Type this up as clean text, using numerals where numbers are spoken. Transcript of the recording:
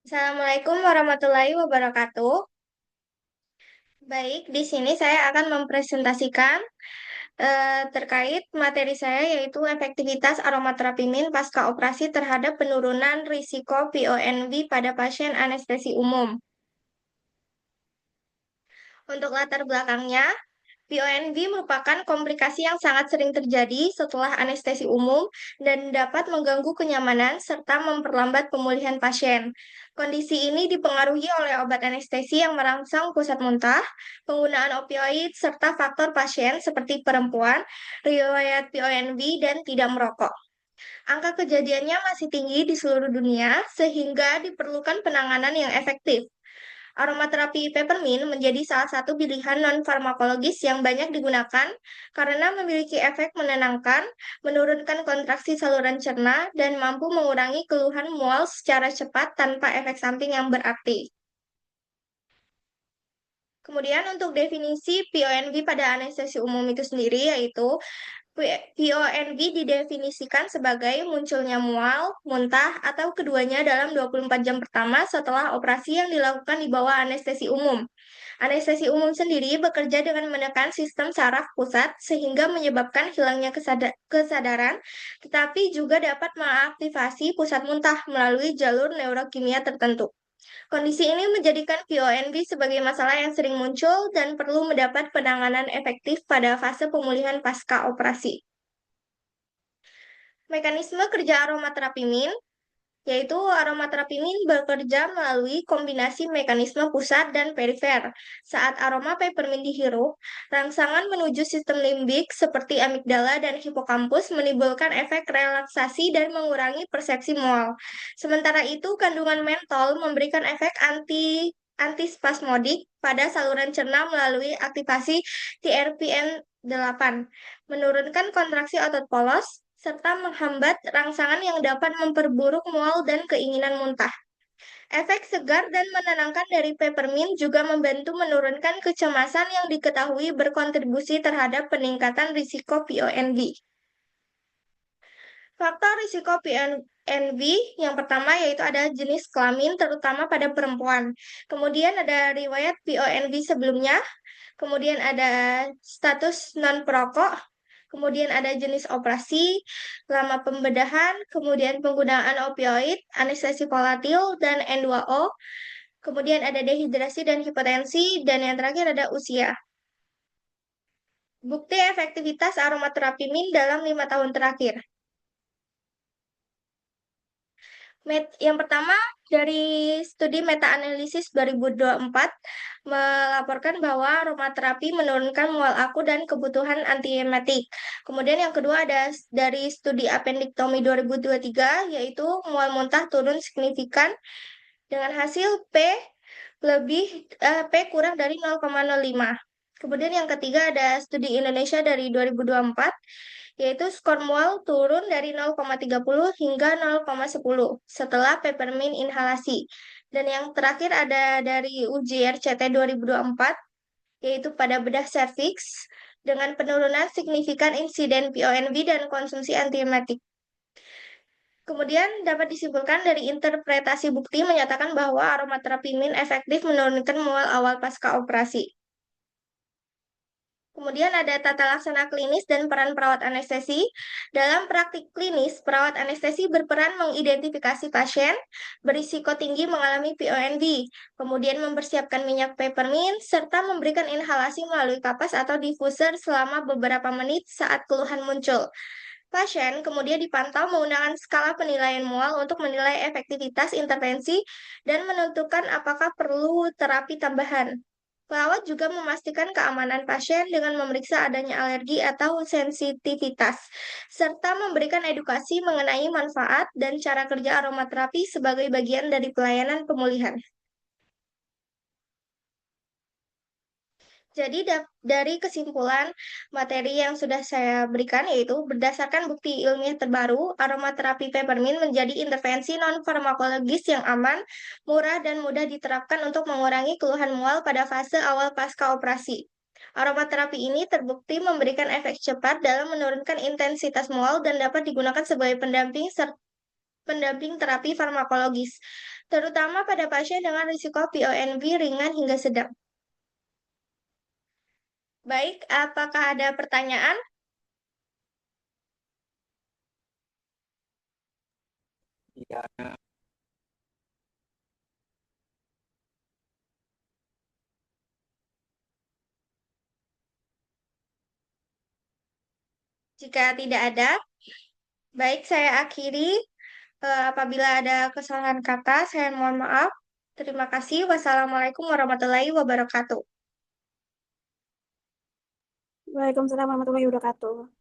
Assalamualaikum warahmatullahi wabarakatuh. Baik, di sini saya akan mempresentasikan terkait materi saya yaitu efektivitas aromaterapi min pasca operasi terhadap penurunan risiko PONV pada pasien anestesi umum. Untuk latar belakangnya, PONV merupakan komplikasi yang sangat sering terjadi setelah anestesi umum dan dapat mengganggu kenyamanan serta memperlambat pemulihan pasien. Kondisi ini dipengaruhi oleh obat anestesi yang merangsang pusat muntah, penggunaan opioid, serta faktor pasien seperti perempuan, riwayat PONV, dan tidak merokok. Angka kejadiannya masih tinggi di seluruh dunia, sehingga diperlukan penanganan yang efektif. Aromaterapi peppermint menjadi salah satu pilihan non-farmakologis yang banyak digunakan karena memiliki efek menenangkan, menurunkan kontraksi saluran cerna, dan mampu mengurangi keluhan mual secara cepat tanpa efek samping yang berarti. Kemudian untuk definisi PONV pada anestesi umum itu sendiri yaitu PONV didefinisikan sebagai munculnya mual, muntah, atau keduanya dalam 24 jam pertama setelah operasi yang dilakukan di bawah anestesi umum. Anestesi umum sendiri bekerja dengan menekan sistem saraf pusat sehingga menyebabkan hilangnya kesadaran, tetapi juga dapat mengaktifasi pusat muntah melalui jalur neurokimia tertentu. Kondisi ini menjadikan PONV sebagai masalah yang sering muncul dan perlu mendapat penanganan efektif pada fase pemulihan pasca operasi. Mekanisme kerja aromaterapi min, yaitu aromaterapi min bekerja melalui kombinasi mekanisme pusat dan perifer. Saat aroma peppermint dihirup, rangsangan menuju sistem limbik seperti amigdala dan hipokampus menimbulkan efek relaksasi dan mengurangi persepsi mual. Sementara itu, kandungan mentol memberikan efek antispasmodik pada saluran cerna melalui aktivasi TRPN8, menurunkan kontraksi otot polos, serta menghambat rangsangan yang dapat memperburuk mual dan keinginan muntah. Efek segar dan menenangkan dari peppermint juga membantu menurunkan kecemasan yang diketahui berkontribusi terhadap peningkatan risiko PONV. Faktor risiko PNV yang pertama yaitu ada jenis kelamin terutama pada perempuan. Kemudian ada riwayat PONV sebelumnya, kemudian ada status non-perokok, kemudian ada jenis operasi, lama pembedahan, kemudian penggunaan opioid, anestesi volatil, dan N2O, kemudian ada dehidrasi dan hipotensi, dan yang terakhir ada usia. Bukti efektivitas aromaterapi min dalam 5 tahun terakhir. Yang pertama, dari studi meta-analisis 2024 melaporkan bahwa aromaterapi menurunkan mual akut dan kebutuhan antiemetik. Kemudian yang kedua ada dari studi appendiktomi 2023, yaitu mual muntah turun signifikan dengan hasil P kurang dari 0,05. Kemudian yang ketiga ada studi Indonesia dari 2024, yaitu skor mual turun dari 0,30 hingga 0,10 setelah peppermint inhalasi. Dan yang terakhir ada dari uji RCT 2024, yaitu pada bedah serviks dengan penurunan signifikan insiden PONV dan konsumsi antiemetik. Kemudian dapat disimpulkan dari interpretasi bukti menyatakan bahwa aromaterapi min efektif menurunkan mual awal pasca operasi. Kemudian ada tata laksana klinis dan peran perawat anestesi. Dalam praktik klinis, perawat anestesi berperan mengidentifikasi pasien berisiko tinggi mengalami PONV, kemudian mempersiapkan minyak peppermint, serta memberikan inhalasi melalui kapas atau diffuser selama beberapa menit saat keluhan muncul. Pasien kemudian dipantau menggunakan skala penilaian mual untuk menilai efektivitas intervensi dan menentukan apakah perlu terapi tambahan. Perawat juga memastikan keamanan pasien dengan memeriksa adanya alergi atau sensitivitas, serta memberikan edukasi mengenai manfaat dan cara kerja aromaterapi sebagai bagian dari pelayanan pemulihan. Jadi dari kesimpulan materi yang sudah saya berikan yaitu berdasarkan bukti ilmiah terbaru, aromaterapi peppermint menjadi intervensi non-farmakologis yang aman, murah, dan mudah diterapkan untuk mengurangi keluhan mual pada fase awal pasca operasi. Aromaterapi ini terbukti memberikan efek cepat dalam menurunkan intensitas mual dan dapat digunakan sebagai pendamping terapi farmakologis. terutama pada pasien dengan risiko PONV ringan hingga sedang. Baik, apakah ada pertanyaan? Iya, Jika tidak ada, baik saya akhiri. Apabila ada kesalahan kata, saya mohon maaf. Terima kasih. Wassalamualaikum warahmatullahi wabarakatuh. Waalaikumsalam warahmatullahi wabarakatuh.